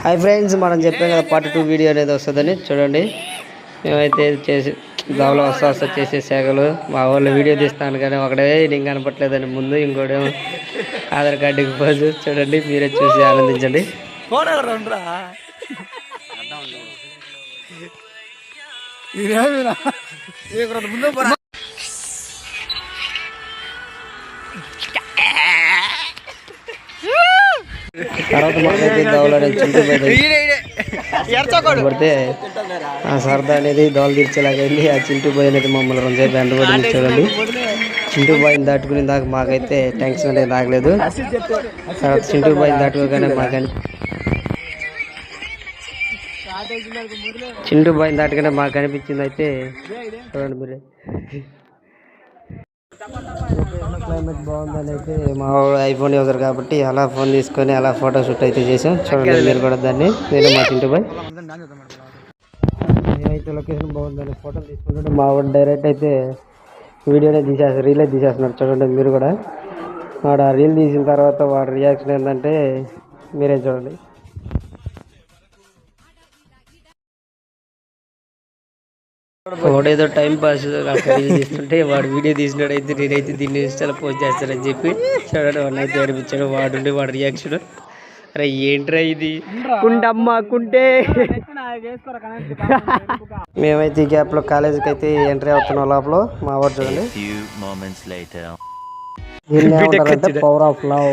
Hi friends, మనం చెప్పాం కదా పార్ట్ 2 వీడియో అనేది వస్తుందని. చూడండి, మేమైతే చేసి దావలో వస్తా చేసే శాఖలు మా వాళ్ళు వీడియో తీస్తాను కానీ ఒకడే నేను కనపట్లేదని ముందు, ఇంకోటేమో ఆధార్ కార్డుకి పోజు. చూడండి, మీరే చూసి ఆనందించండి. తర్వాత మాకైతే దోవలు చింటూ పడితే ఆ సరదా అనేది దోవలు తీర్చేలాగైంది. ఆ చింటూ బాయ్ అనేది మమ్మల్ని రెండుసేపు వెంటబడింది. చూడండి, చింటూ బాయ్ని దాటుకుని దాకా మాకైతే ట్యాంక్స్ అనేది తాగలేదు. తర్వాత చింటూ బాయ్ని దాటుకోగానే చింటూ బాయ్ని దాటుగానే మాకు అనిపించింది అయితే చూడండి మీరే. క్లైమేట్ బాగుందని అయితే మా ఐఫోన్ యూజర్ కాబట్టి అలా ఫోన్ తీసుకొని అలా ఫోటో షూట్ అయితే చేసాం. చూడండి మీరు కూడా దాన్ని. నేను మా చింటూ బాయ్ నేనైతే లొకేషన్ బాగుందని ఫోటోలు తీసుకుంటుంటే మా వాడు డైరెక్ట్ అయితే వీడియోనే తీసేస్తారు, రీలే తీసేస్తున్నారు. చూడండి మీరు కూడా. వాడు ఆ రీల్ తీసిన తర్వాత వాడు రియాక్షన్ ఏంటంటే మీరే చూడండి. వాడేదో టైం పాస్ రీల్ తీస్తుంటే వాడు వీడియో తీసినాడైతే నేనైతే దీన్ని ఇన్స్టాలో పోస్ట్ చేస్తానని చెప్పి చూడండి వాడిని అయితే ఏడిపించాడు. వాడి రియాక్షన్, అరే ఏంట్రా ఇది కుండమ్మ కుంటే. మేమైతే ఈ గ్యాప్ లో కాలేజీకి అయితే ఎంట్రీ అవుతున్నాం. లోపల మా వాడు చూడండి, దీన్ని ఏమంటారంటే పవర్ ఆఫ్ లవ్.